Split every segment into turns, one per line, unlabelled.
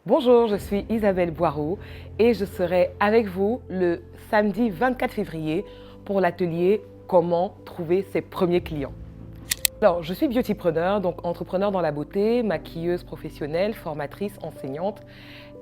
Bonjour, je suis Isabelle Boireau et je serai avec vous le samedi 24 février pour l'atelier Comment trouver ses premiers clients. Alors, je suis beautypreneur, donc entrepreneur dans la beauté, maquilleuse professionnelle, formatrice, enseignante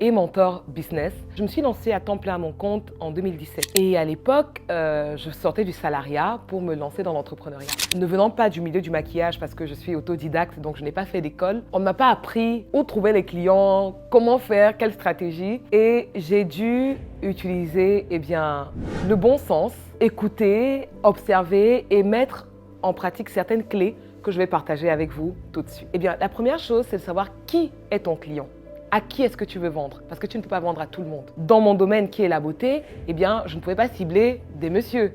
et mentor business. Je me suis lancée à temps plein à mon compte en 2017. Et à l'époque, je sortais du salariat pour me lancer dans l'entrepreneuriat. Ne venant pas du milieu du maquillage parce que je suis autodidacte, donc je n'ai pas fait d'école, on ne m'a pas appris où trouver les clients, comment faire, quelle stratégie. Et j'ai dû utiliser le bon sens, écouter, observer et mettre en pratique certaines clés que je vais partager avec vous tout de suite. La première chose, c'est de savoir qui est ton client. À qui est-ce que tu veux vendre? Parce que tu ne peux pas vendre à tout le monde. Dans mon domaine qui est la beauté, je ne pouvais pas cibler des messieurs.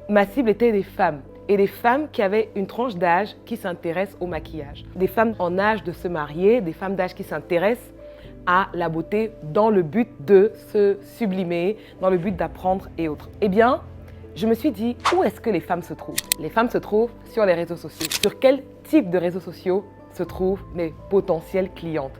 Ma cible était des femmes. Et des femmes qui avaient une tranche d'âge qui s'intéressent au maquillage. Des femmes en âge de se marier, des femmes d'âge qui s'intéressent à la beauté dans le but de se sublimer, dans le but d'apprendre et autres. Je me suis dit, où est-ce que les femmes se trouvent? Les femmes se trouvent sur les réseaux sociaux. Sur quel type de réseaux sociaux se trouvent mes potentielles clientes?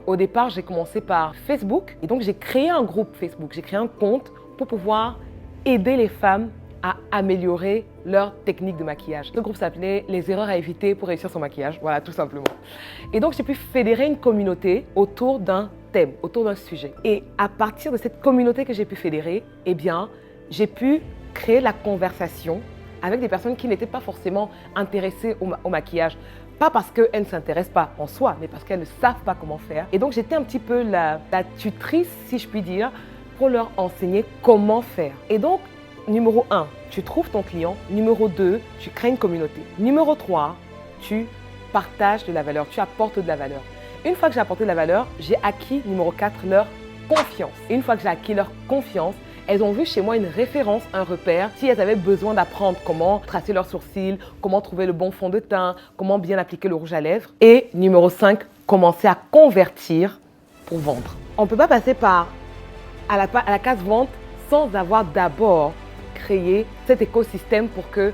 Au départ, j'ai commencé par Facebook. Et donc, j'ai créé un groupe Facebook. J'ai créé un compte pour pouvoir aider les femmes à améliorer leur technique de maquillage. Le groupe s'appelait « Les erreurs à éviter pour réussir son maquillage ». Voilà, tout simplement. Et donc, j'ai pu fédérer une communauté autour d'un thème, autour d'un sujet. Et à partir de cette communauté que j'ai pu fédérer, j'ai pu créer la conversation avec des personnes qui n'étaient pas forcément intéressées au maquillage. Pas parce qu'elles ne s'intéressent pas en soi, mais parce qu'elles ne savent pas comment faire. Et donc, j'étais un petit peu la tutrice, si je puis dire, pour leur enseigner comment faire. Et donc, numéro 1, tu trouves ton client. Numéro 2, tu crées une communauté. Numéro 3, tu partages de la valeur, tu apportes de la valeur. Une fois que j'ai apporté de la valeur, j'ai acquis, numéro 4, leur confiance. Et une fois que j'ai acquis leur confiance, elles ont vu chez moi une référence, un repère, si elles avaient besoin d'apprendre comment tracer leurs sourcils, comment trouver le bon fond de teint, comment bien appliquer le rouge à lèvres. Et numéro 5, commencer à convertir pour vendre. On ne peut pas passer à la case vente sans avoir d'abord créé cet écosystème pour que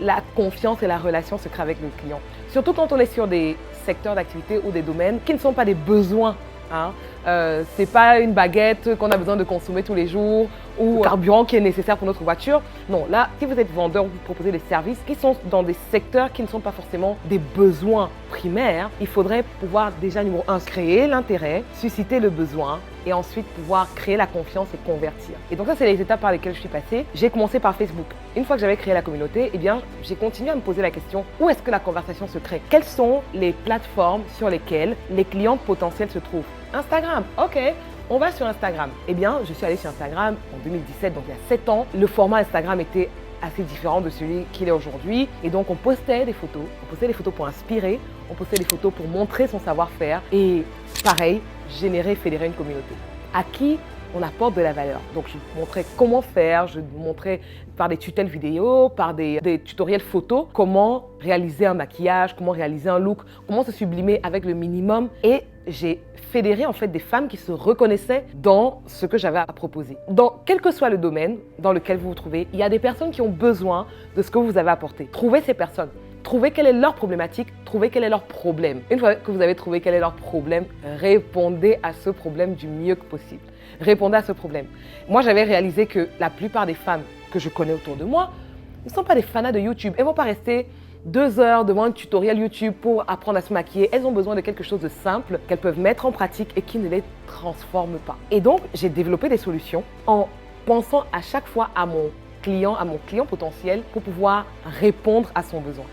la confiance et la relation se créent avec le client. Surtout quand on est sur des secteurs d'activité ou des domaines qui ne sont pas des besoins. Ce n'est pas une baguette qu'on a besoin de consommer tous les jours ou un carburant qui est nécessaire pour notre voiture. Non, là, si vous êtes vendeur, vous proposez des services qui sont dans des secteurs qui ne sont pas forcément des besoins primaires. Il faudrait pouvoir déjà, numéro 1, créer l'intérêt, susciter le besoin et ensuite pouvoir créer la confiance et convertir. Et donc ça, c'est les étapes par lesquelles je suis passée. J'ai commencé par Facebook. Une fois que j'avais créé la communauté, j'ai continué à me poser la question, où est-ce que la conversation se crée? Quelles sont les plateformes sur lesquelles les clients potentiels se trouvent? Instagram, ok, on va sur Instagram. Je suis allée sur Instagram en 2017, donc il y a 7 ans. Le format Instagram était assez différent de celui qu'il est aujourd'hui. Et donc, on postait des photos. On postait des photos pour inspirer. On postait des photos pour montrer son savoir-faire. Et pareil, fédérer une communauté. À qui on apporte de la valeur. Donc, je montrais comment faire. Je montrais par des tutoriels vidéo, par des tutoriels photos, comment réaliser un maquillage, comment réaliser un look, comment se sublimer avec le minimum. Et j'ai fédéré en fait des femmes qui se reconnaissaient dans ce que j'avais à proposer. Quel que soit le domaine dans lequel vous vous trouvez, il y a des personnes qui ont besoin de ce que vous avez apporté. Trouvez ces personnes. Trouvez quelle est leur problématique, trouvez quel est leur problème. Une fois que vous avez trouvé quel est leur problème, répondez à ce problème du mieux que possible. Répondez à ce problème. Moi, j'avais réalisé que la plupart des femmes que je connais autour de moi ne sont pas des fanas de YouTube. Elles ne vont pas rester 2 heures devant un tutoriel YouTube pour apprendre à se maquiller. Elles ont besoin de quelque chose de simple qu'elles peuvent mettre en pratique et qui ne les transforme pas. Et donc, j'ai développé des solutions en pensant à chaque fois à mon client potentiel pour pouvoir répondre à son besoin.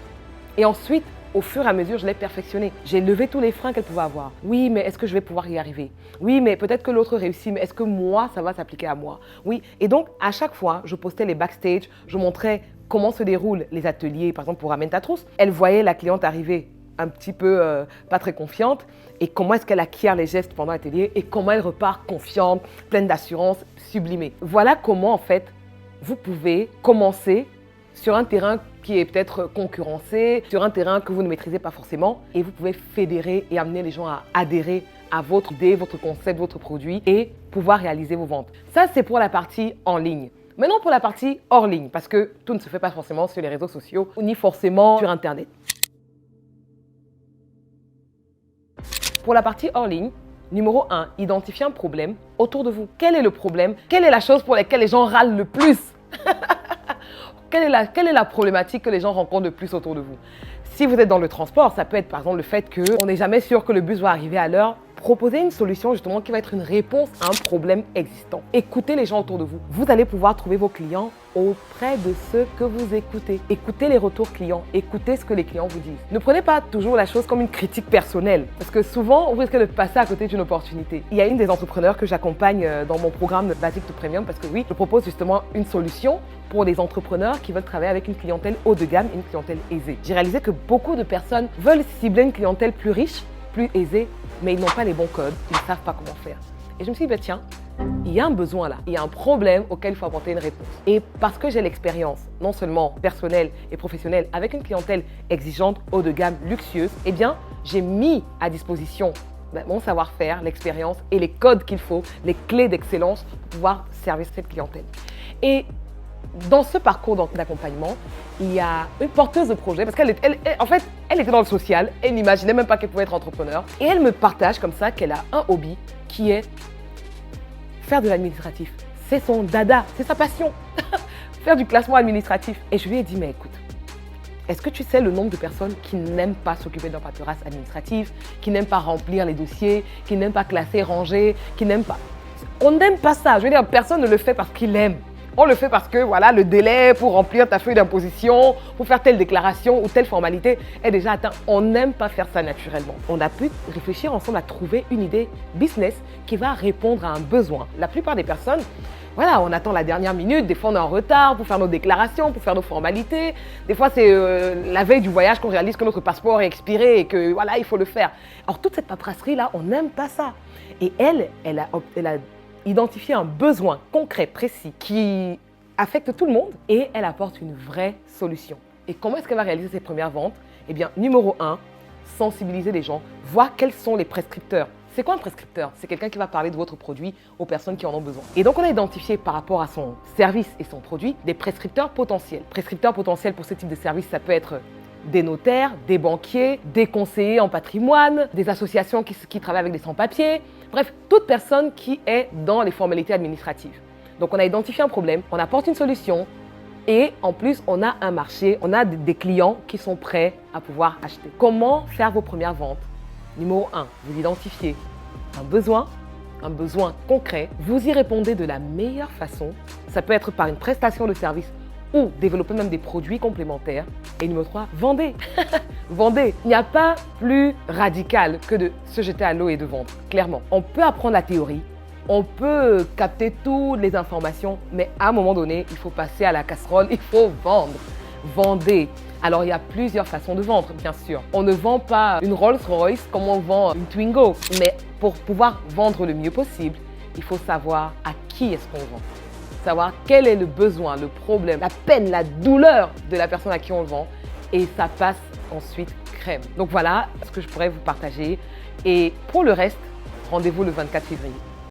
Et ensuite, au fur et à mesure, je l'ai perfectionné. J'ai levé tous les freins qu'elle pouvait avoir. Oui, mais est-ce que je vais pouvoir y arriver? Oui, mais peut-être que l'autre réussit, mais est-ce que moi, ça va s'appliquer à moi? Oui. Et donc, à chaque fois, je postais les backstage, je montrais comment se déroulent les ateliers, par exemple pour Amène ta trousse. Elle voyait la cliente arriver un petit peu pas très confiante et comment est-ce qu'elle acquiert les gestes pendant l'atelier et comment elle repart confiante, pleine d'assurance, sublimée. Voilà comment, en fait, vous pouvez commencer sur un terrain qui est peut-être concurrencé, sur un terrain que vous ne maîtrisez pas forcément et vous pouvez fédérer et amener les gens à adhérer à votre idée, votre concept, votre produit et pouvoir réaliser vos ventes. Ça, c'est pour la partie en ligne. Maintenant, pour la partie hors ligne, parce que tout ne se fait pas forcément sur les réseaux sociaux ni forcément sur Internet. Pour la partie hors ligne, numéro 1, identifiez un problème autour de vous. Quel est le problème? Quelle est la chose pour laquelle les gens râlent le plus? Quelle est la problématique que les gens rencontrent le plus autour de vous? Si vous êtes dans le transport, ça peut être par exemple le fait qu'on n'est jamais sûr que le bus va arriver à l'heure. Proposez une solution justement qui va être une réponse à un problème existant. Écoutez les gens autour de vous. Vous allez pouvoir trouver vos clients auprès de ceux que vous écoutez. Écoutez les retours clients, écoutez ce que les clients vous disent. Ne prenez pas toujours la chose comme une critique personnelle parce que souvent, vous risquez de passer à côté d'une opportunité. Il y a une des entrepreneurs que j'accompagne dans mon programme Basic to Premium parce que oui, je propose justement une solution pour les entrepreneurs qui veulent travailler avec une clientèle haut de gamme et une clientèle aisée. J'ai réalisé que beaucoup de personnes veulent cibler une clientèle plus riche, plus aisée, mais ils n'ont pas les bons codes, ils ne savent pas comment faire. Et je me suis dit, tiens, il y a un besoin là, il y a un problème auquel il faut apporter une réponse. Et parce que j'ai l'expérience, non seulement personnelle et professionnelle, avec une clientèle exigeante, haut de gamme, luxueuse, eh bien, j'ai mis à disposition mon savoir-faire, l'expérience et les codes qu'il faut, les clés d'excellence pour pouvoir servir cette clientèle. Et dans ce parcours d'accompagnement, il y a une porteuse de projet, parce qu'elle était dans le social, elle n'imaginait même pas qu'elle pouvait être entrepreneur. Et elle me partage comme ça qu'elle a un hobby qui est faire de l'administratif. C'est son dada, c'est sa passion, faire du classement administratif. Et je lui ai dit, mais écoute, est-ce que tu sais le nombre de personnes qui n'aiment pas s'occuper d'un paperasse administratif, qui n'aiment pas remplir les dossiers, qui n'aiment pas classer, ranger, qui n'aiment pas... On n'aime pas ça. Je veux dire, personne ne le fait parce qu'il aime. On le fait parce que voilà, le délai pour remplir ta feuille d'imposition, pour faire telle déclaration ou telle formalité est déjà atteint. On n'aime pas faire ça naturellement. On a pu réfléchir ensemble à trouver une idée business qui va répondre à un besoin. La plupart des personnes, voilà, on attend la dernière minute, des fois on est en retard pour faire nos déclarations, pour faire nos formalités. Des fois c'est la veille du voyage qu'on réalise que notre passeport est expiré et que voilà, il faut le faire. Alors toute cette paperasserie-là, on n'aime pas ça. Et elle a identifier un besoin concret, précis, qui affecte tout le monde et elle apporte une vraie solution. Et comment est-ce qu'elle va réaliser ses premières ventes? Eh bien, numéro 1, sensibiliser les gens, voir quels sont les prescripteurs. C'est quoi un prescripteur? C'est quelqu'un qui va parler de votre produit aux personnes qui en ont besoin. Et donc, on a identifié par rapport à son service et son produit des prescripteurs potentiels. Prescripteurs potentiels pour ce type de service, ça peut être des notaires, des banquiers, des conseillers en patrimoine, des associations qui travaillent avec des sans-papiers. Bref, toute personne qui est dans les formalités administratives. Donc, on a identifié un problème, on apporte une solution et en plus, on a un marché, on a des clients qui sont prêts à pouvoir acheter. Comment faire vos premières ventes? Numéro 1, vous identifiez un besoin concret. Vous y répondez de la meilleure façon. Ça peut être par une prestation de service ou développer même des produits complémentaires. Et numéro 3, vendez. Vendez. Il n'y a pas plus radical que de se jeter à l'eau et de vendre, clairement. On peut apprendre la théorie, on peut capter toutes les informations, mais à un moment donné, il faut passer à la casserole, il faut vendre. Vendez. Alors, il y a plusieurs façons de vendre, bien sûr. On ne vend pas une Rolls-Royce comme on vend une Twingo. Mais pour pouvoir vendre le mieux possible, il faut savoir à qui est-ce qu'on vend. Savoir quel est le besoin, le problème, la peine, la douleur de la personne à qui on le vend. Et ça passe ensuite crème. Donc voilà ce que je pourrais vous partager. Et pour le reste, rendez-vous le 24 février.